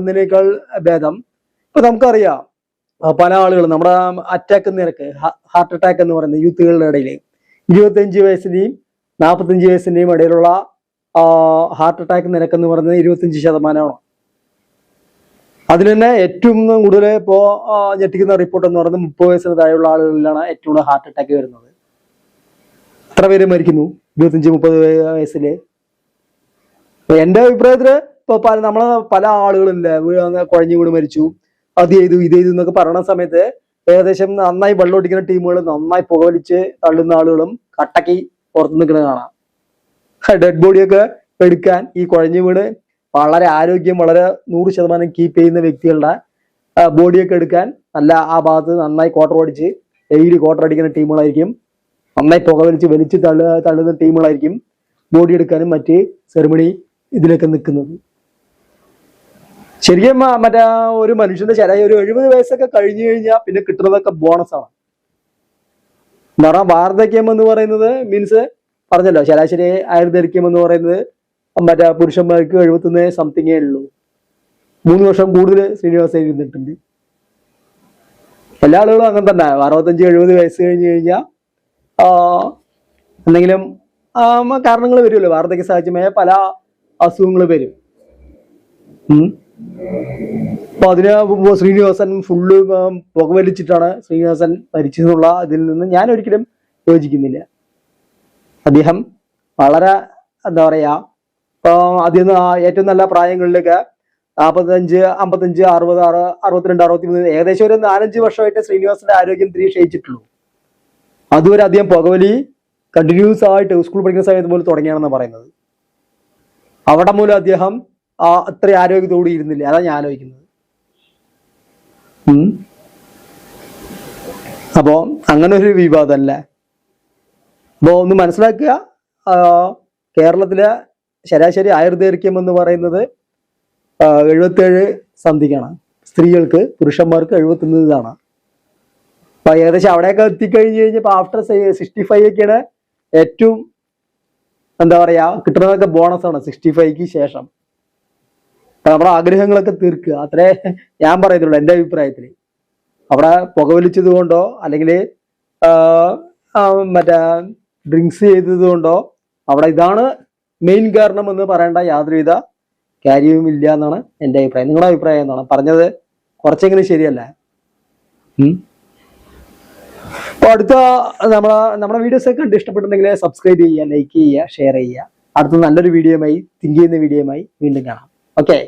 ചാകുന്നതിനേക്കാൾ ഭേദം. ഇപ്പൊ നമുക്കറിയാം പല ആളുകളും നമ്മുടെ അറ്റാക്ക് നിരക്ക്, ഹാർട്ട് അറ്റാക്ക് എന്ന് പറയുന്നത് യൂത്തുകളുടെ ഇടയിൽ 25 വയസ്സിന്റെയും 45 വയസ്സിന്റെയും ഇടയിലുള്ള ഹാർട്ട് അറ്റാക്ക് നിരക്ക് എന്ന് പറയുന്നത് 25%. അതിൽ തന്നെ ഏറ്റവും കൂടുതൽ ഇപ്പോ ഞെട്ടിക്കുന്ന റിപ്പോർട്ട് എന്ന് പറയുന്നത് 30 വയസ്സിന് താഴെയുള്ള ആളുകളിലാണ് ഏറ്റവും കൂടുതൽ ഹാർട്ട് അറ്റാക്ക് വരുന്നത്. എത്ര പേര് മരിക്കുന്നു 25-30 വയസ്സില്? എന്റെ അഭിപ്രായത്തില് ഇപ്പൊ നമ്മളെ പല ആളുകളില്ലേ കുഴഞ്ഞു വീണ് മരിച്ചു, അത് ചെയ്തു ഇത് ചെയ്തു എന്നൊക്കെ പറയുന്ന സമയത്ത് ഏകദേശം നന്നായി വെള്ളമൊടിക്കുന്ന ടീമുകൾ, നന്നായി പുകവലിച്ച് തള്ളുന്ന ആളുകളും കട്ടക്ക് പുറത്ത് നിൽക്കുന്നത് കാണാം. ഡെഡ് ബോഡിയൊക്കെ എടുക്കാൻ ഈ കുഴഞ്ഞു വീണ് വളരെ ആരോഗ്യം വളരെ 100% കീപ്പ് ചെയ്യുന്ന വ്യക്തികളുടെ ബോഡിയൊക്കെ എടുക്കാൻ നല്ല ആ ഭാഗത്ത് നന്നായി ക്വാർട്ടർ അടിച്ച് ഡെയിലി ക്വാർട്ടർ അടിക്കുന്ന ടീമുകളായിരിക്കും, നന്നായി പുകവലിച്ച് തള്ളുന്ന ടീമുകളായിരിക്കും ബോഡി എടുക്കാനും മറ്റ് സെറിമണി ഇതിലൊക്കെ നിൽക്കുന്നത്. ശരിക്കും മറ്റേ ഒരു മനുഷ്യന്റെ ശരാശരി ഒരു 70 വയസ്സൊക്കെ കഴിഞ്ഞു കഴിഞ്ഞാൽ പിന്നെ കിട്ടുന്നതൊക്കെ ബോണസാണ്. എന്താ പറയുക, വാർദ്ധക്യം എന്ന് പറയുന്നത് മീൻസ് പറഞ്ഞല്ലോ, ശരാശരി ആയുർദൈർഘ്യം എന്ന് പറയുന്നത് മറ്റേ പുരുഷന്മാർക്ക് 71 സംതിങ്ങേ ഉള്ളൂ. 3 വർഷം കൂടുതൽ ശ്രീനിവാസൻ ഇരുന്നിട്ടുണ്ട്. എല്ലാ ആളുകളും അങ്ങനെ തന്നെ 65-70 വയസ്സ് കഴിഞ്ഞു കഴിഞ്ഞാൽ എന്തെങ്കിലും കാരണങ്ങൾ വരുമല്ലോ, വാർദ്ധക്യ സഹജമായ പല അസുഖങ്ങൾ വരും. അപ്പൊ അതിന് ശ്രീനിവാസൻ ഫുള്ള് പുകവലിച്ചിട്ടാണ് ശ്രീനിവാസൻ മരിച്ചെന്നുള്ള ഇതിൽ നിന്ന് ഞാൻ ഒരിക്കലും യോജിക്കുന്നില്ല. അദ്ദേഹം വളരെ എന്താ പറയാ, ഇപ്പൊ അതിൽ ഏറ്റവും നല്ല പ്രായങ്ങളിലൊക്കെ 45, 55, 60, 62, 63 ഏകദേശം ഒരു 4-5 വർഷമായിട്ട് ശ്രീനിവാസന്റെ ആരോഗ്യം തിരികെ ക്ഷയിച്ചിട്ടുള്ളൂ. അതുവരെ അദ്ദേഹം പുകവലി കണ്ടിന്യൂസ് ആയിട്ട് സ്കൂൾ പഠിക്കുന്ന സമയത്ത് പോലും തുടങ്ങിയാണെന്ന് പറയുന്നത്. അവിടെ മൂലം അദ്ദേഹം അത്ര ആരോഗ്യത്തോടെ ഇരുന്നില്ല. അതാ ഞാൻ ആലോചിക്കുന്നത്. അപ്പോ അങ്ങനെ ഒരു വിവാദമല്ലേ. അപ്പോ ഒന്ന് മനസ്സിലാക്കുക, കേരളത്തിലെ ശരാശരി ആയുർദൈർഘ്യം എന്ന് പറയുന്നത് 77 സംതിങ്ങാണ്. സ്ത്രീകൾക്ക്, പുരുഷന്മാർക്ക് 71 ഇതാണ്. അപ്പൊ ഏകദേശം അവിടെയൊക്കെ എത്തിക്കഴിഞ്ഞ് കഴിഞ്ഞപ്പോ ആഫ്റ്റർ 65 ഒക്കെയാണ് ഏറ്റവും എന്താ പറയാ കിട്ടുന്നതൊക്കെ ബോണസാണ്. 65ക്ക് ശേഷം നമ്മുടെ ആഗ്രഹങ്ങളൊക്കെ തീർക്കുക, അത്രേ ഞാൻ പറയത്തുള്ളൂ എൻ്റെ അഭിപ്രായത്തിൽ. അവിടെ പുകവലിച്ചത് കൊണ്ടോ അല്ലെങ്കിൽ മറ്റേ ഡ്രിങ്ക്സ് ചെയ്തത് കൊണ്ടോ അവിടെ ഇതാണ് മെയിൻ കാരണം എന്ന് പറയേണ്ട യാതൊരുവിധ കാര്യവുമില്ല എന്നാണ് എൻ്റെ അഭിപ്രായം. നിങ്ങളുടെ അഭിപ്രായം എന്താണ്? പറഞ്ഞത് കുറച്ചെങ്കിലും ശരിയല്ലേ? അപ്പോൾ അടുത്ത നമ്മുടെ വീഡിയോസ് ഒക്കെ കണ്ട് ഇഷ്ടപ്പെട്ടുണ്ടെങ്കിൽ സബ്സ്ക്രൈബ് ചെയ്യുക, ലൈക്ക് ചെയ്യുക, ഷെയർ ചെയ്യുക. അടുത്ത നല്ലൊരു വീഡിയോയുമായി, തിങ്ക് ചെയ്യുന്ന വീഡിയോയുമായി വീണ്ടും കാണാം. ഓക്കെ.